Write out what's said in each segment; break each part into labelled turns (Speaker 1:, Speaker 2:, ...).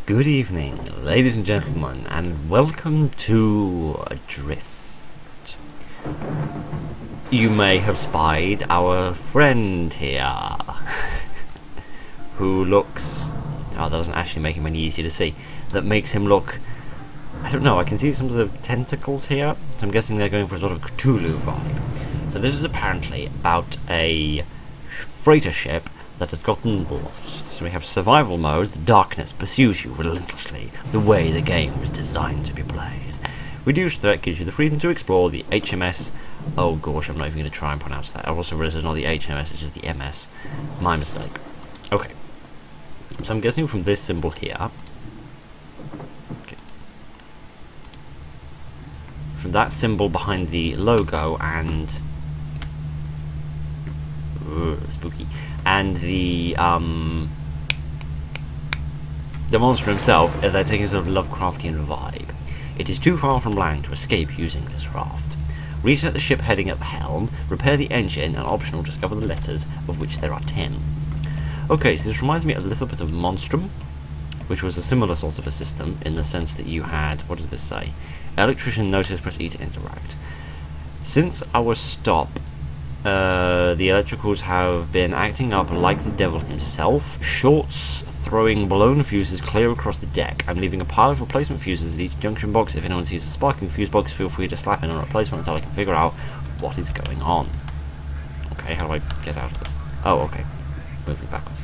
Speaker 1: Good evening, ladies and gentlemen, and welcome to Adrift. You may have spied our friend here, who looks... Oh, that doesn't actually make him any easier to see. That makes him look... I don't know, I can see some of the tentacles here, so I'm guessing they're going for a sort of Cthulhu vibe. So this is apparently about a freighter ship that has gotten lost. So we have survival mode. The darkness pursues you relentlessly, the way the game was designed to be played. Reduced threat gives you the freedom to explore the HMS. Oh gosh, I'm not even going to try and pronounce that. I also realized it's not the HMS, it's just the MS. My mistake. Okay. So I'm guessing from this symbol here. Okay. From that symbol behind the logo and... Ooh, spooky. And the monster himself, they're taking a sort of Lovecraftian vibe. It is too far from land to escape using this raft. Reset the ship heading at the helm, repair the engine, and optional discover the letters, of which there are 10. Okay, so this reminds me a little bit of Monstrum, which was a similar sort of a system, in the sense that you had, what does this say? Electrician notice, press E to interact. Since our stop, the electricals have been acting up like the devil himself. Shorts throwing blown fuses clear across the deck. I'm leaving a pile of replacement fuses at each junction box. If anyone sees a sparking fuse box, feel free to slap in a replacement until I can figure out what is going on. Okay, how do I get out of this? Oh, okay. Moving backwards.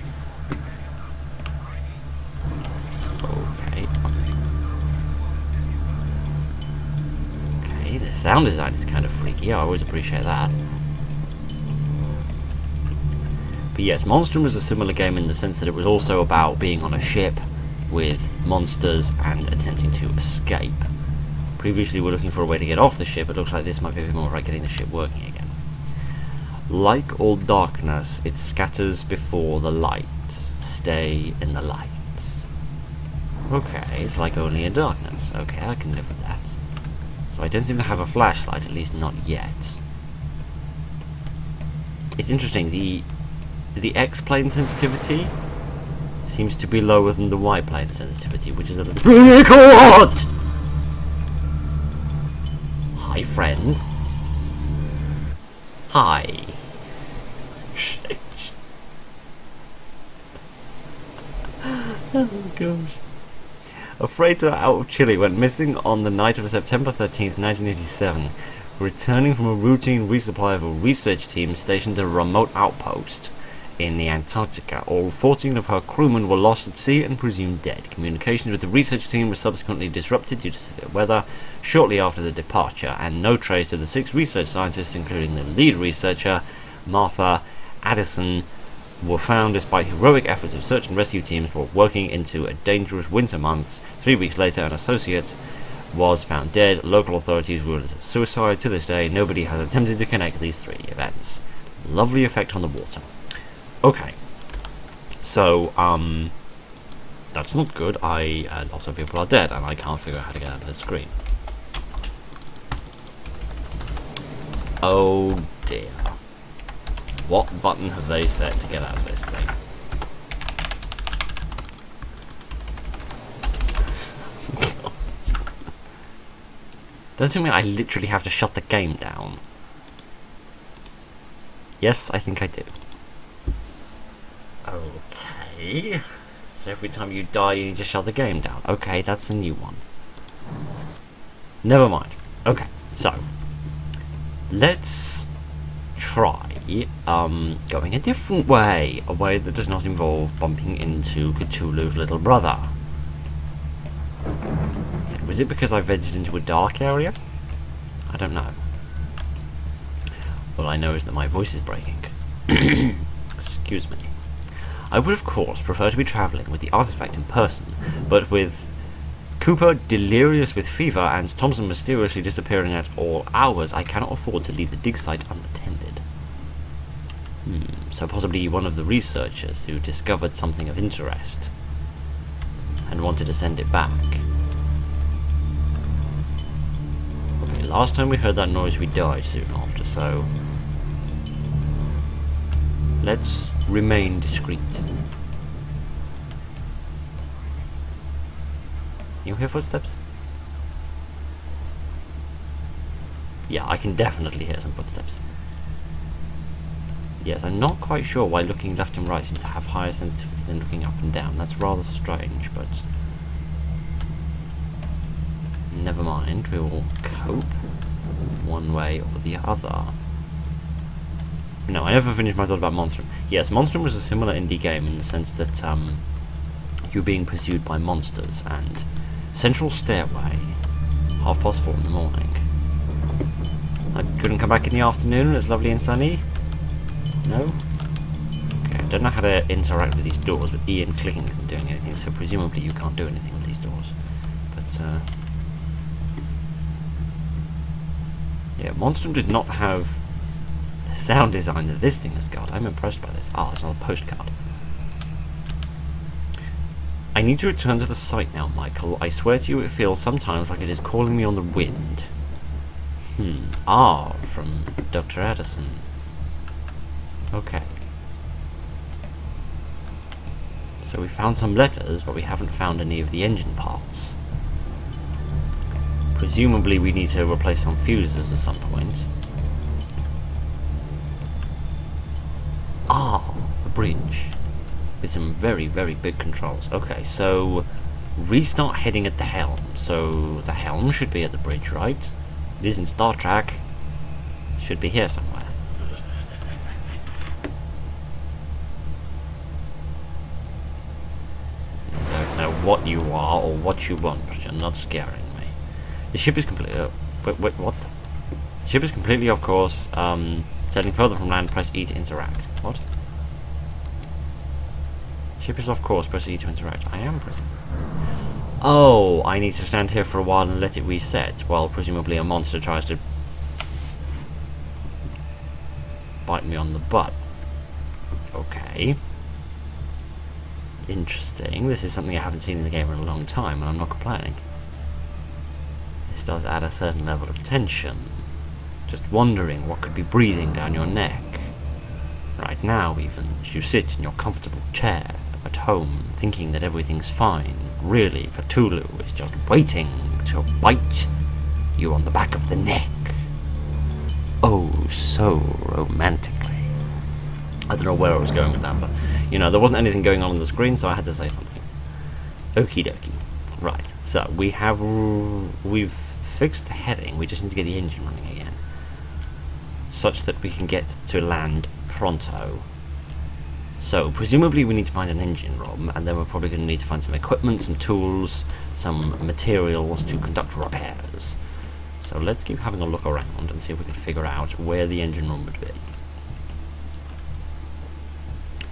Speaker 1: Okay. Okay, the sound design is kind of freaky. I always appreciate that. But yes, Monstrum was a similar game in the sense that it was also about being on a ship with monsters and attempting to escape. Previously we were looking for a way to get off the ship. It looks like this might be a bit more about getting the ship working again. Like all darkness, it scatters before the light. Stay in the light. Okay, it's like only in darkness. Okay, I can live with that. So I don't seem to have a flashlight, at least not yet. It's interesting, the X-plane sensitivity seems to be lower than the Y-plane sensitivity, which is a little... God! Hi, friend. Hi. Oh, gosh. A freighter out of Chile went missing on the night of September 13th, 1987, returning from a routine resupply of a research team stationed at a remote outpost in the Antarctica. All 14 of her crewmen were lost at sea and presumed dead. Communications with the research team were subsequently disrupted due to severe weather shortly after the departure, and no trace of the 6 research scientists, including the lead researcher, Martha Addison, were found despite heroic efforts of search and rescue teams were working into a dangerous winter months. 3 weeks later, an associate was found dead. Local authorities ruled it a suicide. To this day, nobody has attempted to connect these 3 events. Lovely effect on the water. Okay, so, that's not good. Lots of people are dead, and I can't figure out how to get out of the screen. Oh dear. What button have they set to get out of this thing? Don't tell me I literally have to shut the game down. Yes, I think I do. Okay, so every time you die you need to shut the game down. Okay, that's a new one. Never mind. Okay, so let's try going a different way, a way that does not involve bumping into Cthulhu's little brother. Was it because I ventured into a dark area? I don't know. All I know is that my voice is breaking. Excuse me. I would of course prefer to be travelling with the artifact in person, but with Cooper delirious with fever and Thompson mysteriously disappearing at all hours, I cannot afford to leave the dig site unattended. So possibly one of the researchers who discovered something of interest and wanted to send it back. Okay, last time we heard that noise we died soon after, so let's remain discreet. you hear footsteps? Yeah, I can definitely hear some footsteps. Yes, I'm not quite sure why looking left and right seems to have higher sensitivity than looking up and down. That's rather strange, but never mind. We will cope one way or the other. No, I never finished my thought about Monstrum. Yes, Monstrum was a similar indie game in the sense that you're being pursued by monsters, and Central Stairway, 4:30 in the morning. I couldn't come back in the afternoon, it's lovely and sunny? No? Okay, I don't know how to interact with these doors, but E and clicking isn't doing anything, so presumably you can't do anything with these doors. But, yeah, Monstrum did not have the sound design that this thing has got. I'm impressed by this. Ah, it's another postcard. I need to return to the site now, Michael. I swear to you it feels sometimes like it is calling me on the wind. Ah, from Dr. Addison. Okay. So we found some letters, but we haven't found any of the engine parts. Presumably we need to replace some fuses at some point. Ah, the bridge. With some very, very big controls. Okay, so restart heading at the helm. So the helm should be at the bridge, right? It is in Star Trek. Should be here somewhere. I don't know what you are or what you want, but you're not scaring me. The ship is completely... wait, what? The ship is completely off course. Sailing further from land, press E to interact. What? Ship is off course, press E to interact. I am pressing. Oh, I need to stand here for a while and let it reset, while presumably a monster tries to bite me on the butt. Okay. Interesting. This is something I haven't seen in the game in a long time, and I'm not complaining. This does add a certain level of tension. Just wondering what could be breathing down your neck. Right now, even, as you sit in your comfortable chair at home, thinking that everything's fine. Really, Cthulhu is just waiting to bite you on the back of the neck. Oh, so romantically. I don't know where I was going with that, but, you know, there wasn't anything going on the screen, so I had to say something. Okie dokie. Right, so we've fixed the heading, we just need to get the engine running again. Such that we can get to land pronto. So, presumably we need to find an engine room, and then we're probably going to need to find some equipment, some tools, some materials to conduct repairs. So let's keep having a look around and see if we can figure out where the engine room would be.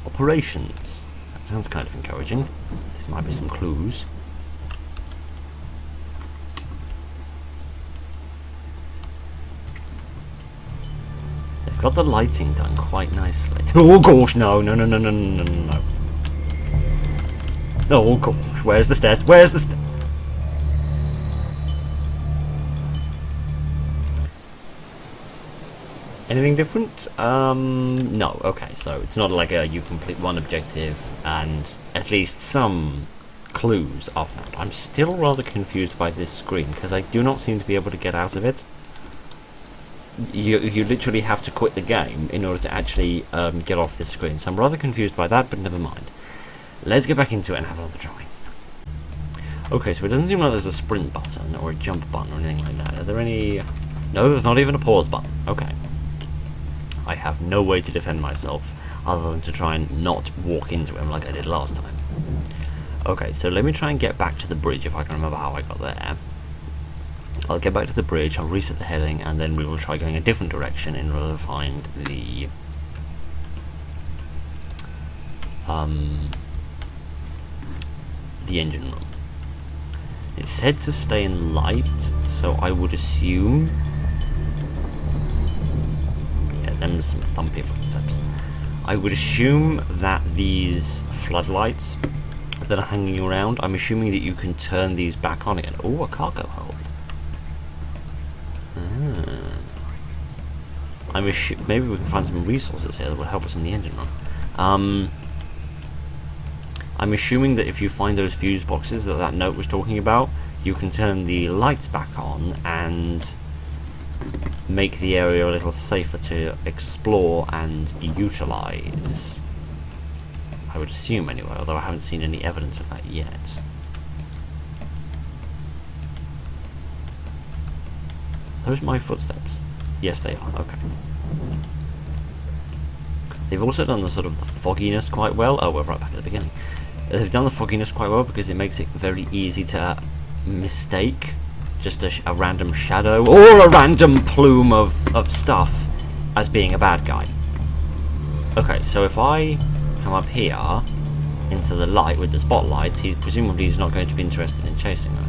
Speaker 1: Operations. That sounds kind of encouraging. This might be some clues. Got the lighting done quite nicely. Oh gosh, no. Oh gosh, where's the stairs? Where's the stairs? Anything different? No. Okay, so it's not like you complete one objective and at least some clues are found. I'm still rather confused by this screen because I do not seem to be able to get out of it. You literally have to quit the game in order to actually get off this screen. So I'm rather confused by that, but never mind. Let's get back into it and have another try. Okay, so it doesn't seem like there's a sprint button or a jump button or anything like that. Are there any... No, there's not even a pause button. Okay. I have no way to defend myself other than to try and not walk into him like I did last time. Okay, so let me try and get back to the bridge if I can remember how I got there. I'll get back to the bridge, I'll reset the heading, and then we will try going a different direction in order to find the engine room. It said to stay in light, so I would assume... Yeah, them some thumpy footsteps. I would assume that these floodlights that are hanging around, I'm assuming that you can turn these back on again. Oh, a cargo hold. Maybe we can find some resources here that would help us in the engine room. I'm assuming that if you find those fuse boxes that note was talking about, you can turn the lights back on and make the area a little safer to explore and utilize. I would assume anyway, although I haven't seen any evidence of that yet. Those my footsteps? Yes, they are. Okay. They've also done the sort of the fogginess quite well. Oh, we're right back at the beginning. They've done the fogginess quite well because it makes it very easy to mistake just a random shadow or a random plume of stuff as being a bad guy. Okay, so if I come up here into the light with the spotlights, presumably he's not going to be interested in chasing me.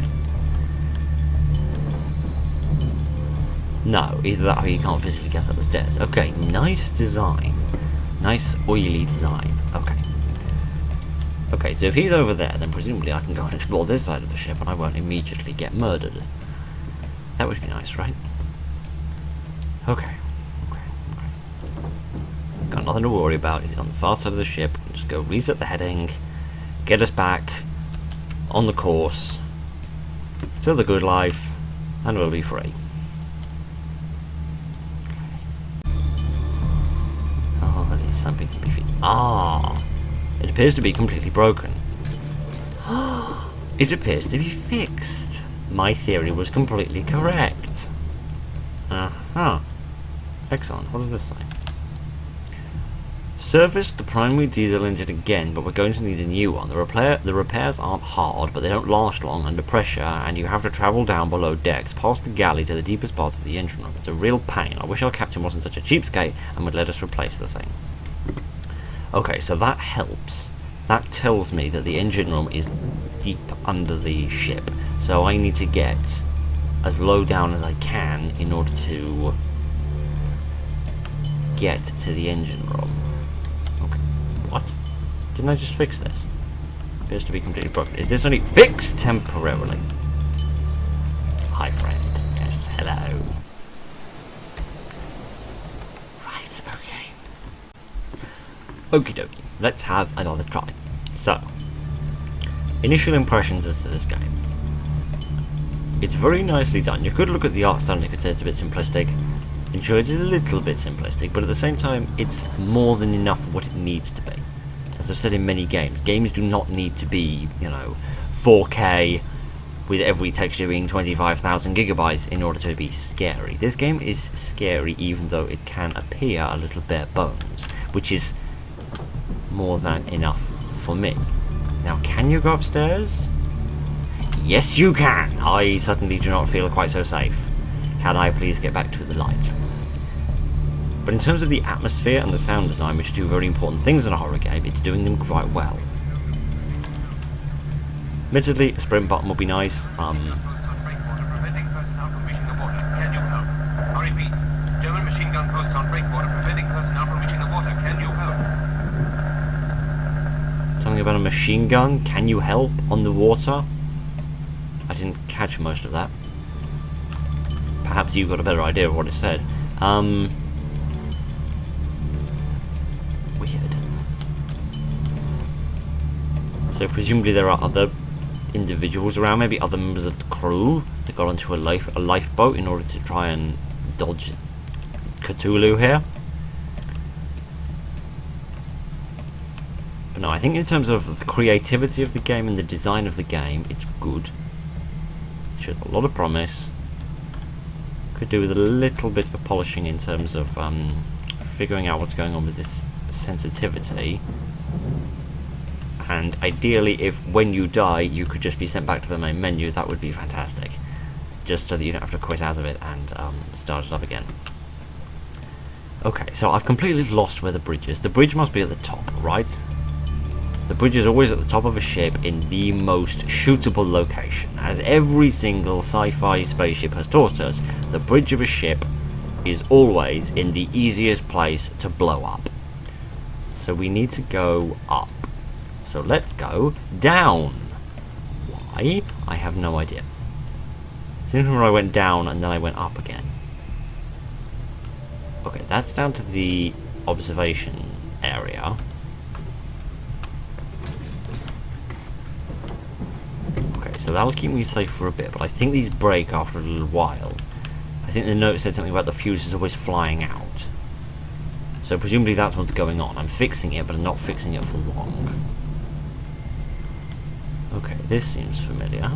Speaker 1: No, either that or he can't physically get up the stairs. Okay, nice design. Nice oily design. Okay. Okay, so if he's over there, then presumably I can go and explore this side of the ship and I won't immediately get murdered. That would be nice, right? Okay. Got nothing to worry about. He's on the far side of the ship. Just go reset the heading, get us back on the course to the good life, and we'll be free. Oh, these thumpy feet. Ah! It appears to be completely broken. It appears to be fixed. My theory was completely correct. Uh-huh. Excellent. What does this say? Service the primary diesel engine again, but we're going to need a new one. The repairs aren't hard, but they don't last long under pressure, and you have to travel down below decks, past the galley to the deepest parts of the engine room. It's a real pain. I wish our captain wasn't such a cheapskate and would let us replace the thing. Okay, so that helps. That tells me that the engine room is deep under the ship, so I need to get as low down as I can in order to get to the engine room. Okay, what? Didn't I just fix this? Appears to be completely broken. Is this only fixed temporarily? Hi, friend. Yes, hello. Right, okay. Okie dokie, let's have another try. So, initial impressions as to this game. It's very nicely done. You could look at the art style and you could say it's a bit simplistic. And sure, it's a little bit simplistic, but at the same time, it's more than enough of what it needs to be. As I've said in many games, games do not need to be, 4K with every texture being 25,000 gigabytes in order to be scary. This game is scary even though it can appear a little bare bones, which is more than enough for me. Now, can you go upstairs? Yes, you can! I suddenly do not feel quite so safe. Can I please get back to the light? But in terms of the atmosphere and the sound design, which are two very important things in a horror game, it's doing them quite well. Admittedly, a sprint button would be nice. Something about a machine gun. Can you help on the water? I didn't catch most of that. Perhaps you've got a better idea of what it said. Weird. So presumably there are other individuals around, maybe other members of the crew that got onto a lifeboat in order to try and dodge Cthulhu here. But no, I think in terms of the creativity of the game and the design of the game, it's good. It shows a lot of promise. Could do with a little bit of polishing in terms of figuring out what's going on with this sensitivity. And ideally, if when you die, you could just be sent back to the main menu, that would be fantastic. Just so that you don't have to quit out of it and start it up again. Okay, so I've completely lost where the bridge is. The bridge must be at the top, right? The bridge is always at the top of a ship in the most shootable location. As every single sci-fi spaceship has taught us, the bridge of a ship is always in the easiest place to blow up. So we need to go up. So let's go down. Why? I have no idea. Seems where I went down and then I went up again. Okay, that's down to the observation area. Okay, so that'll keep me safe for a bit, but I think these break after a little while. I think the note said something about the fuse is always flying out. So presumably that's what's going on. I'm fixing it, but I'm not fixing it for long. Okay, this seems familiar,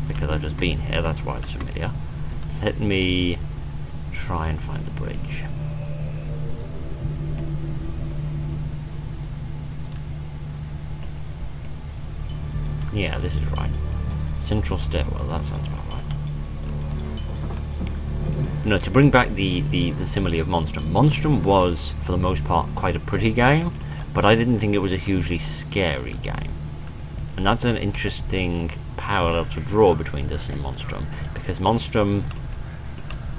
Speaker 1: because I've just been here, that's why it's familiar. Let me try and find the bridge. Yeah, this is right. Central stairwell, that sounds about right. No, to bring back the simile of Monstrum. Monstrum was, for the most part, quite a pretty game, but I didn't think it was a hugely scary game. And that's an interesting parallel to draw between this and Monstrum, because Monstrum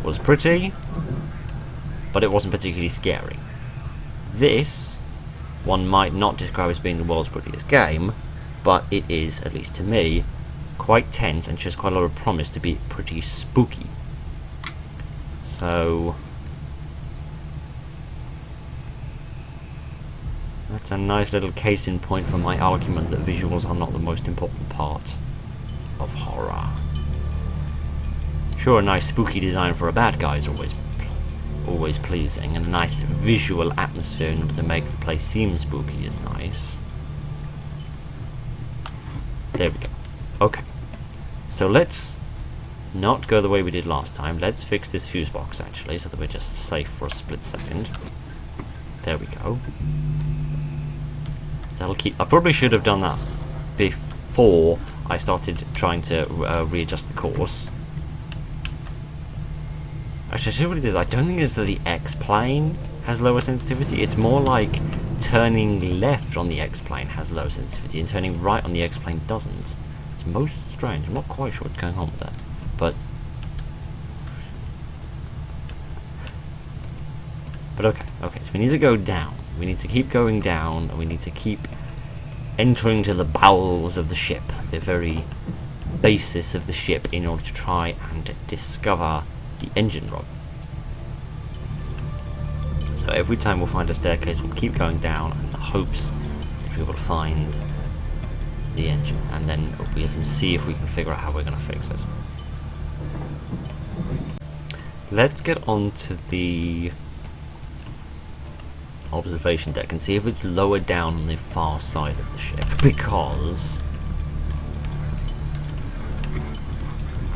Speaker 1: was pretty, but it wasn't particularly scary. This, one might not describe as being the world's prettiest game, but it is, at least to me, quite tense and shows quite a lot of promise to be pretty spooky. So that's a nice little case in point for my argument that visuals are not the most important part of horror. Sure, a nice spooky design for a bad guy is always pleasing, and a nice visual atmosphere in order to make the place seem spooky is nice. There we go. Okay. So let's not go the way we did last time. Let's fix this fuse box, actually, so that we're just safe for a split second. There we go. That'll keep... I probably should have done that before I started trying to readjust the course. Actually, I see what it is. I don't think it's that the X-plane has lower sensitivity. It's more like turning left on the X-plane has low sensitivity and turning right on the X-plane doesn't. It's most strange. I'm not quite sure what's going on with that. But okay, so we need to go down. We need to keep going down, and we need to keep entering to the bowels of the ship, the very basis of the ship, in order to try and discover the engine room. So every time we'll find a staircase, we'll keep going down in the hopes that we will find the engine, and then we can see if we can figure out how we're going to fix it. Let's get on to the observation deck and see if it's lower down on the far side of the ship, because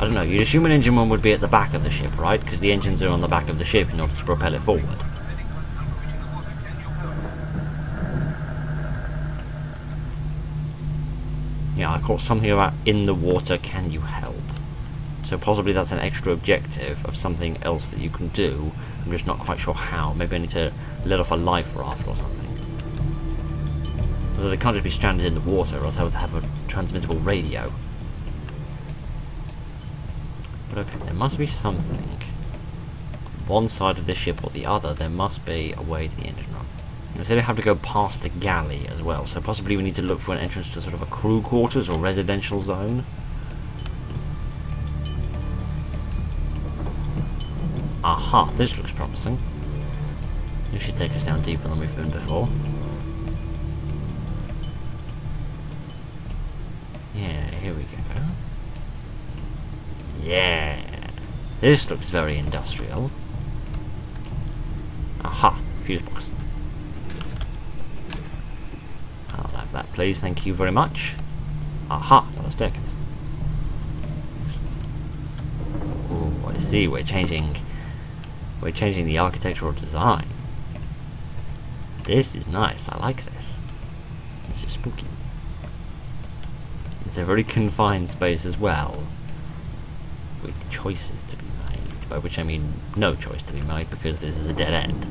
Speaker 1: I don't know, you'd assume an engine room would be at the back of the ship, right? Because the engines are on the back of the ship in order to propel it forward. Yeah, I caught something about in the water, can you help? So possibly that's an extra objective of something else that you can do. I'm just not quite sure how. Maybe I need to let off a life raft or something. Although they can't just be stranded in the water, or else I would have a transmittable radio. But okay, there must be something. On one side of the ship or the other, there must be a way to the engine room. They said I have to go past the galley as well, so possibly we need to look for an entrance to sort of a crew quarters or residential zone. Aha, this looks promising. This should take us down deeper than we've been before. Yeah, here we go. Yeah, this looks very industrial. Aha, fuse box. I'll have that, please. Thank you very much. Aha, another staircase. Oh, I see. We're changing the architectural design. This is nice. I like this. This is spooky. It's a very confined space as well, with choices to be made. By which I mean no choice to be made, because this is a dead end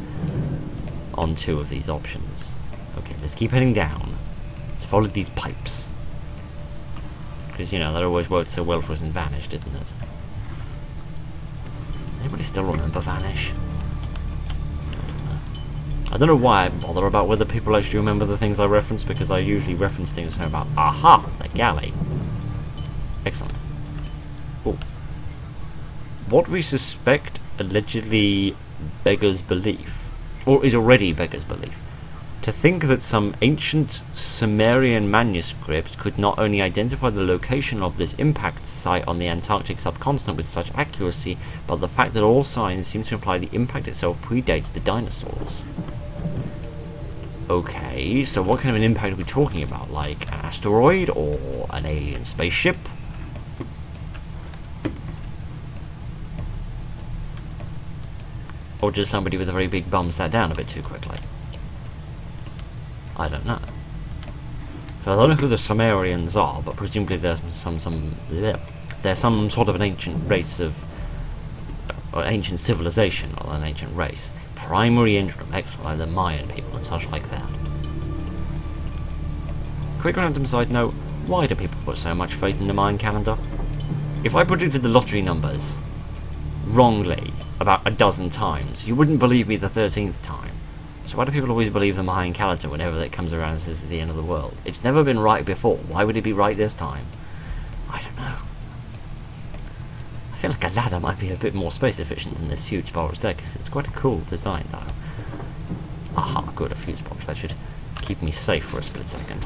Speaker 1: on two of these options. Okay, let's keep heading down. Let's follow these pipes. Because, you know, that always worked so well for us in Vanish, didn't it? Does anybody still remember Vanish? I don't know why I bother about whether people actually remember the things I reference, because I usually reference things about, aha, the galley. Excellent. Ooh. What we suspect allegedly beggars belief, or is already beggars belief. To think that some ancient Sumerian manuscript could not only identify the location of this impact site on the Antarctic subcontinent with such accuracy, but the fact that all signs seem to imply the impact itself predates the dinosaurs. Okay, so what kind of an impact are we talking about? Like an asteroid or an alien spaceship? Or just somebody with a very big bum sat down a bit too quickly? I don't know. So I don't know who the Sumerians are, but presumably there's some sort of an ancient race of, or ancient civilization, or an ancient race. Primary interim, excellent, like the Mayan people and such like that. Quick random side note, why do people put so much faith in the Mayan calendar? If I predicted the lottery numbers wrongly about a dozen times, you wouldn't believe me the 13th time. So why do people always believe the Mayan calendar whenever it comes around and says it's the end of the world? It's never been right before. Why would it be right this time? I don't know. I feel like a ladder might be a bit more space efficient than this huge spiral staircase. It's quite a cool design though. Aha, good, a fuse box. That should keep me safe for a split second.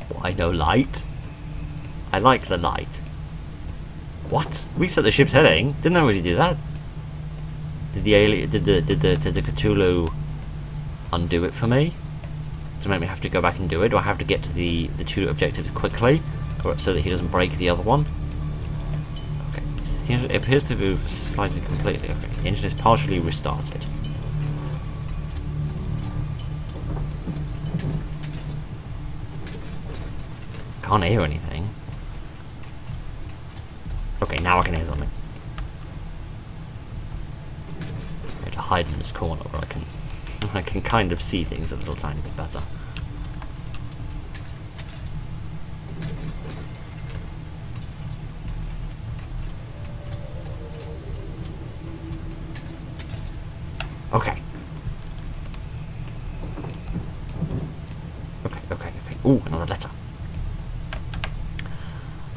Speaker 1: Why no light? I like the light. What? Reset the ship's heading? Didn't already do that. Did the alien, did the Cthulhu undo it for me? To make me have to go back and do it? Do I have to get to the two objectives quickly, or so that he doesn't break the other one? Okay, it appears to move slightly completely. Okay, the engine is partially restarted. Can't hear anything. Okay, now I can hear something. I'm going to hide in this corner where I can kind of see things a little tiny bit better. Okay. Okay. Ooh, another letter.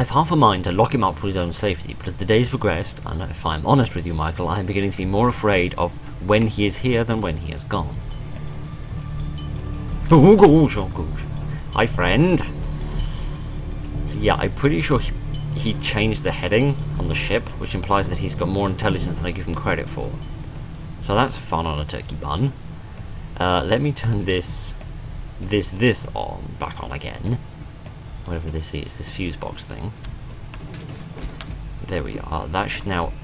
Speaker 1: I've half a mind to lock him up for his own safety, but as the days progressed, and if I'm honest with you, Michael, I'm beginning to be more afraid of when he is here than when he is gone. Oh gosh. Hi, friend. So yeah, I'm pretty sure he changed the heading on the ship, which implies that he's got more intelligence than I give him credit for. So that's fun on a turkey bun. Let me turn this on, back on again. Whatever this is, this fuse box thing. There we are. That should now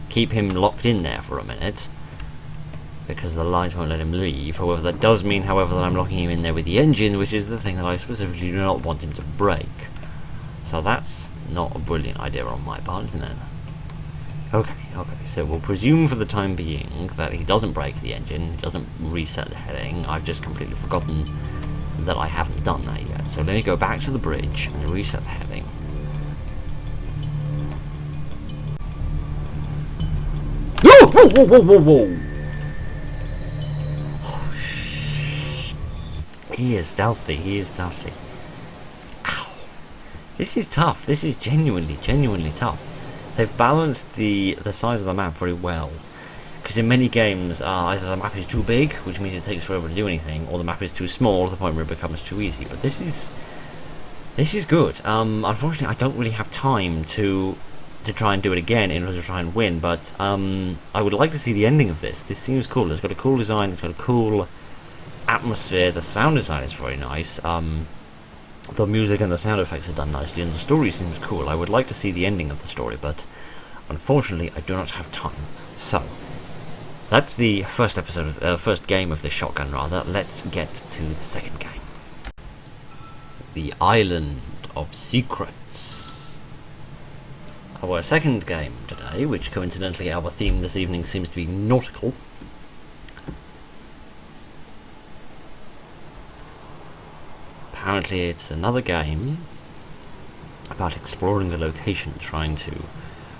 Speaker 1: keep him locked in there for a minute, because the light won't let him leave. However, that does mean, however, that I'm locking him in there with the engine, which is the thing that I specifically do not want him to break. So that's not a brilliant idea on my part, isn't it? Okay, so we'll presume for the time being that he doesn't break the engine, he doesn't reset the heading. I've just completely forgotten that I haven't done that yet. So let me go back to the bridge and reset the heading. Whoa! Oh, he is stealthy, Ow. This is tough. This is genuinely tough. They've balanced the size of the map very well. Because in many games, either the map is too big, which means it takes forever to do anything, or the map is too small to the point where it becomes too easy. But this is good. Unfortunately, I don't really have time to try and do it again in order to try and win. But I would like to see the ending of this. This seems cool. It's got a cool design. It's got a cool atmosphere. The sound design is very nice. The music and the sound effects are done nicely, and the story seems cool. I would like to see the ending of the story, but unfortunately, I do not have time. So. That's the first game of this shotgun, rather. Let's get to the second game. The Island of Secrets. Our second game today, which coincidentally our theme this evening seems to be nautical. Apparently it's another game about exploring a location, trying to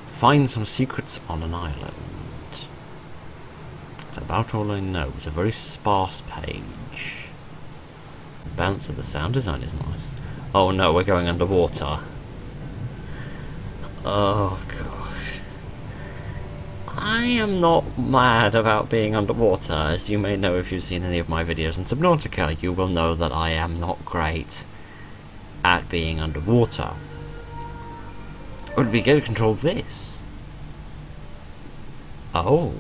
Speaker 1: find some secrets on an island. That's about all I know. It's a very sparse page. The balance of the sound design is nice. Oh no, we're going underwater. Oh gosh. I am not mad about being underwater. As you may know if you've seen any of my videos in Subnautica, you will know that I am not great at being underwater. Would we get to control this? Oh.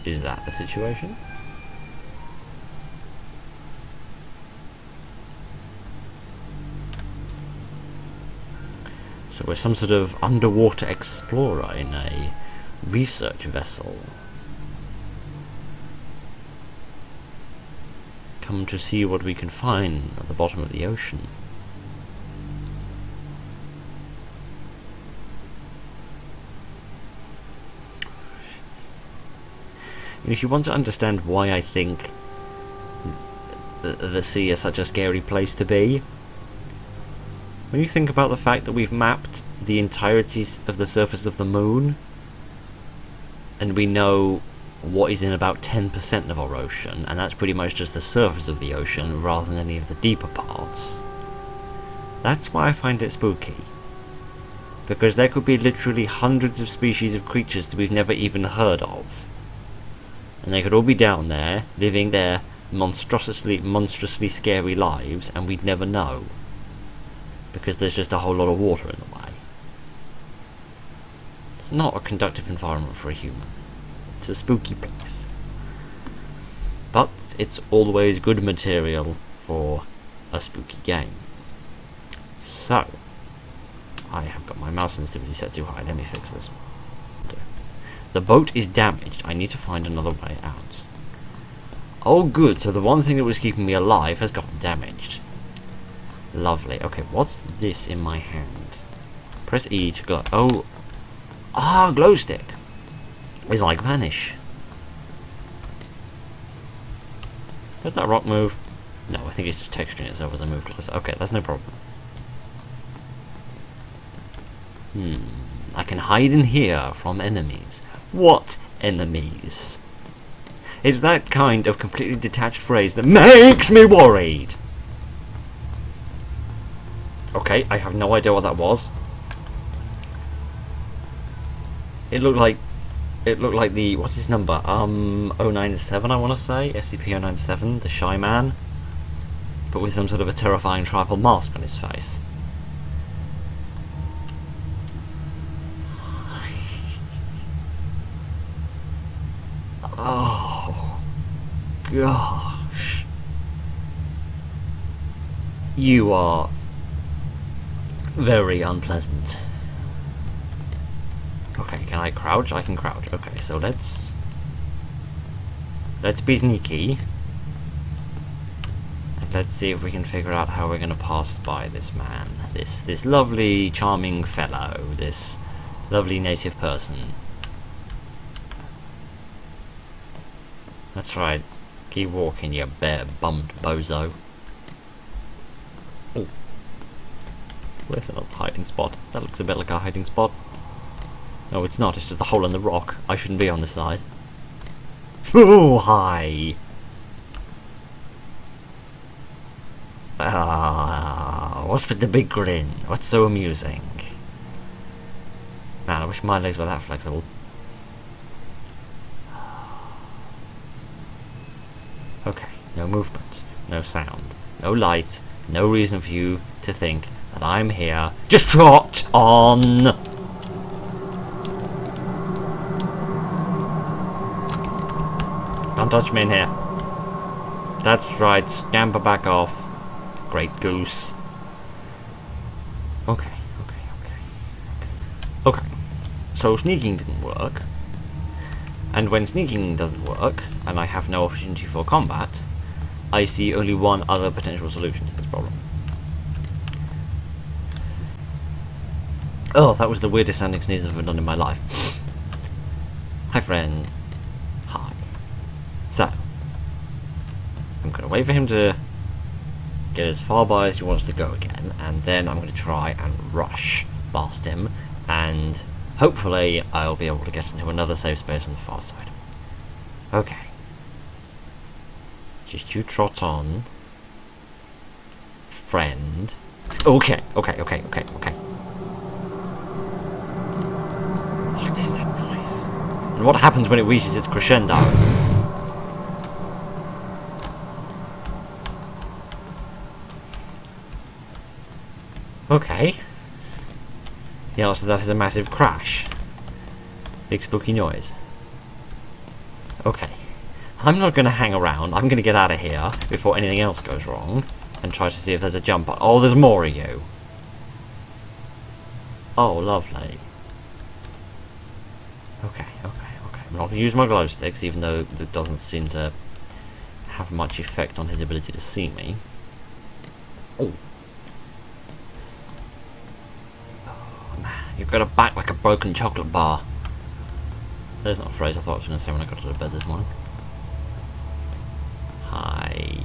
Speaker 1: Is that the situation? So we're some sort of underwater explorer in a research vessel. Come to see what we can find at the bottom of the ocean. And if you want to understand why I think the sea is such a scary place to be, when you think about the fact that we've mapped the entirety of the surface of the moon, and we know what is in about 10% of our ocean, and that's pretty much just the surface of the ocean rather than any of the deeper parts, that's why I find it spooky. Because there could be literally hundreds of species of creatures that we've never even heard of. And they could all be down there, living their monstrously scary lives, and we'd never know. Because there's just a whole lot of water in the way. It's not a conductive environment for a human. It's a spooky place. But it's always good material for a spooky game. So, I have got my mouse sensitivity set too high. Let me fix this. The boat is damaged. I need to find another way out. Oh good, so the one thing that was keeping me alive has gotten damaged. Lovely. Okay, what's this in my hand? Press E to glow. Oh. Ah, glow stick. It's like vanish. Did that rock move? No, I think it's just texturing itself as I move closer. Okay, that's no problem. I can hide in here from enemies. What enemies? It's that kind of completely detached phrase that makes me worried. Okay, I have no idea what that was. It looked like the, what's his number? 097 I want to say, SCP-097, the Shy Man, but with some sort of a terrifying tribal mask on his face. Oh gosh. You are very unpleasant. Okay, can I crouch? I can crouch. Okay, so let's be sneaky. And let's see if we can figure out how we're gonna pass by this man. This lovely, charming fellow, this lovely native person. That's right. Keep walking, you bare-bummed bozo. Oh. Where's another hiding spot? That looks a bit like a hiding spot. No, it's not. It's just a hole in the rock. I shouldn't be on this side. Oh, hi. What's with the big grin? What's so amusing? Man, I wish my legs were that flexible. Okay, no movement, no sound, no light, no reason for you to think that I'm here. Just trot on! Don't touch me in here. That's right, scamper back off. Great goose. Okay. Okay, so sneaking didn't work. And when sneaking doesn't work, and I have no opportunity for combat, I see only one other potential solution to this problem. Oh, that was the weirdest sounding sneeze I've ever done in my life. Hi friend. Hi. So, I'm going to wait for him to get as far by as he wants to go again, and then I'm going to try and rush past him, and hopefully I'll be able to get into another safe space on the far side. Okay. Just you trot on. Friend. Okay. What is that? And what happens when it reaches its crescendo? Okay. The answer to that is a massive crash. Big spooky noise. Okay. I'm not going to hang around. I'm going to get out of here before anything else goes wrong. And try to see if there's a jump on. Oh, there's more of you. Oh, lovely. Okay. I'm not going to use my glow sticks, even though it doesn't seem to have much effect on his ability to see me. Oh. Oh, man. You've got a back like a broken chocolate bar. There's not a phrase I thought I was going to say when I got out of bed this morning. Hi.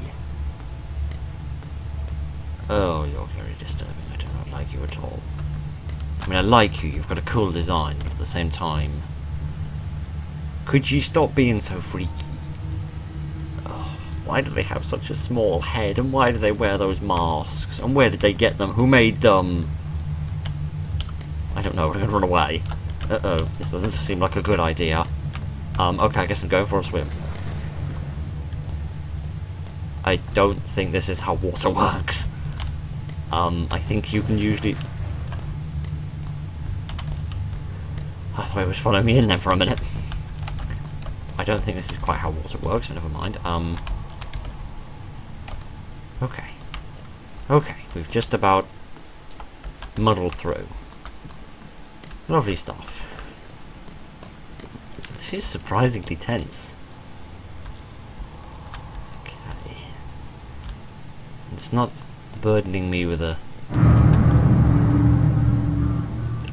Speaker 1: Oh, you're very disturbing. I do not like you at all. I mean, I like you. You've got a cool design, but at the same time... Could you stop being so freaky? Oh, why do they have such a small head? And why do they wear those masks? And where did they get them? Who made them? I don't know. I'm going to run away. Uh-oh. This doesn't seem like a good idea. Okay, I guess I'm going for a swim. I don't think this is how water works. I think you can usually... I thought it was following me in then for a minute. I don't think this is quite how water works, but never mind. Okay. Okay, we've just about muddled through. Lovely stuff. This is surprisingly tense. Okay. It's not burdening me with a...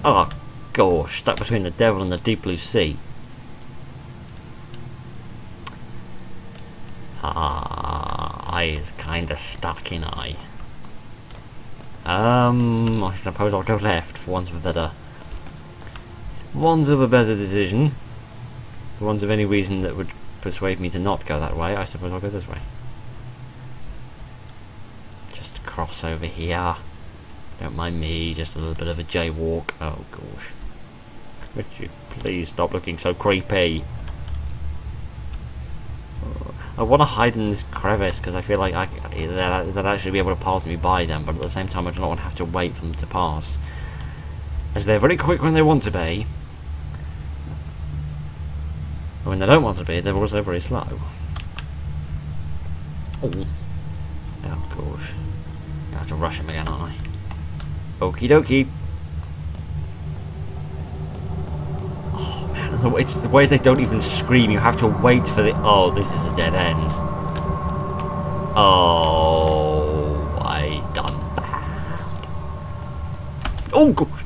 Speaker 1: Oh, gosh, stuck between the devil and the deep blue sea. I is kinda stuck, ain't I? I suppose I'll go left for want of a better... decision. For want of any reason that would persuade me to not go that way, I suppose I'll go this way. Just cross over here. Don't mind me, just a little bit of a jaywalk. Oh gosh. Would you please stop looking so creepy? I want to hide in this crevice because I feel like they'll actually be able to pass me by them, but at the same time I do not want to have to wait for them to pass. As they're very quick when they want to be. But when they don't want to be, they're also very slow. Oh gosh. I have to rush him again, aren't I? Okie dokie. Oh man, it's the way they don't even scream. You have to wait for the... Oh, this is a dead end. Oh, I done bad. Oh gosh.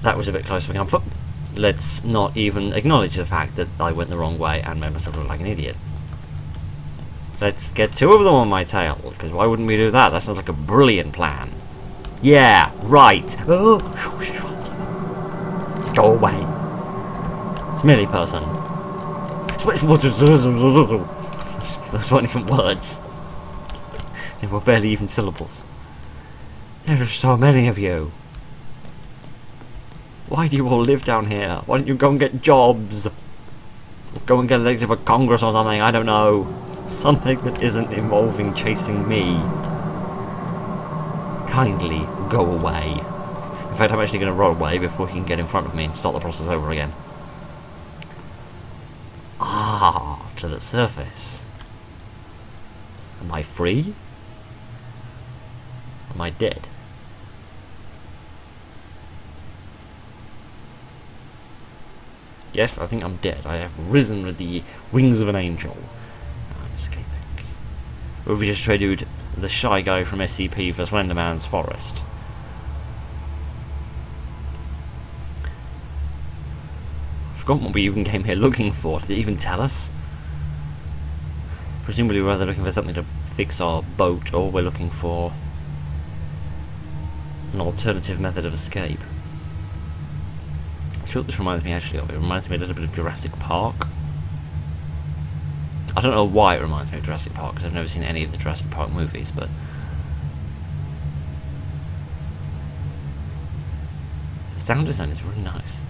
Speaker 1: That was a bit close for comfort. Let's not even acknowledge the fact that I went the wrong way and made myself look like an idiot. Let's get two of them on my tail, because why wouldn't we do that? That sounds like a brilliant plan. Yeah, right. Oh, go away. Smelly person. Those weren't even words. They were barely even syllables. There are so many of you. Why do you all live down here? Why don't you go and get jobs? Or go and get elected for Congress or something, I don't know. Something that isn't involving chasing me. Kindly go away. In fact, I'm actually going to roll away before he can get in front of me and start the process over again. Ah, to the surface. Am I free? Am I dead? Yes, I think I'm dead. I have risen with the wings of an angel. I'm escaping. Or we just traded the shy guy from SCP for Slenderman's Forest. I've forgotten what we even came here looking for. Did it even tell us? Presumably we're either looking for something to fix our boat, or we're looking for an alternative method of escape. I feel what this reminds me actually of. It reminds me a little bit of Jurassic Park. I don't know why it reminds me of Jurassic Park, because I've never seen any of the Jurassic Park movies, but the sound design is really nice.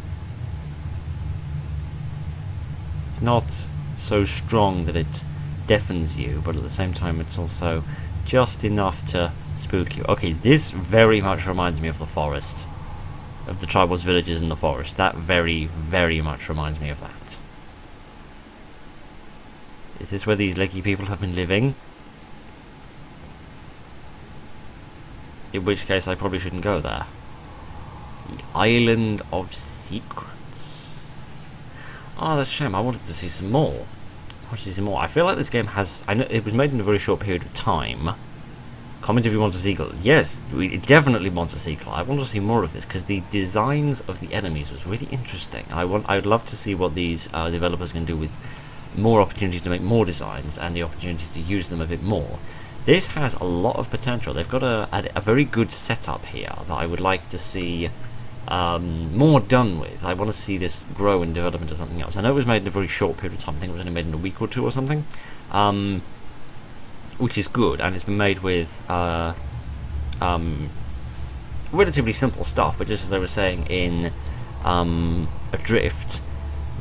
Speaker 1: not so strong that it deafens you, but at the same time it's also just enough to spook you. Okay, this very much reminds me of the forest. Of the tribals' villages in the forest. That very, very much reminds me of that. Is this where these leggy people have been living? In which case I probably shouldn't go there. The Island of Secrets. Oh, that's a shame. I wanted to see some more. I feel like this game has... I know it was made in a very short period of time. Comment if you want a sequel. Yes, it definitely wants a sequel. I want to see more of this because the designs of the enemies was really interesting. I would love to see what these developers can do with more opportunities to make more designs and the opportunity to use them a bit more. This has a lot of potential. They've got a very good setup here that I would like to see more done with. I want to see this grow and develop into something else. I know it was made in a very short period of time. I think it was only made in a week or two or something. Which is good, and it's been made with relatively simple stuff, but just as I was saying in Adrift,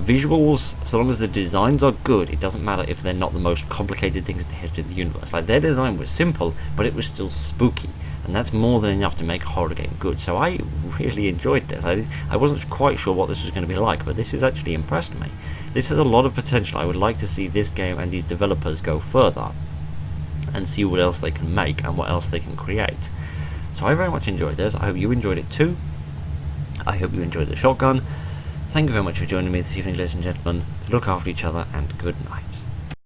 Speaker 1: visuals, so long as the designs are good, it doesn't matter if they're not the most complicated things in the history of the universe. Like, their design was simple, but it was still spooky, and that's more than enough to make a horror game good. So I really enjoyed this. I wasn't quite sure what this was going to be like, but this has actually impressed me. This has a lot of potential. I would like to see this game and these developers go further and see what else they can make and what else they can create. So I very much enjoyed this. I hope you enjoyed it too. I hope you enjoyed the shotgun. Thank you very much for joining me this evening, ladies and gentlemen. Look after each other and good night.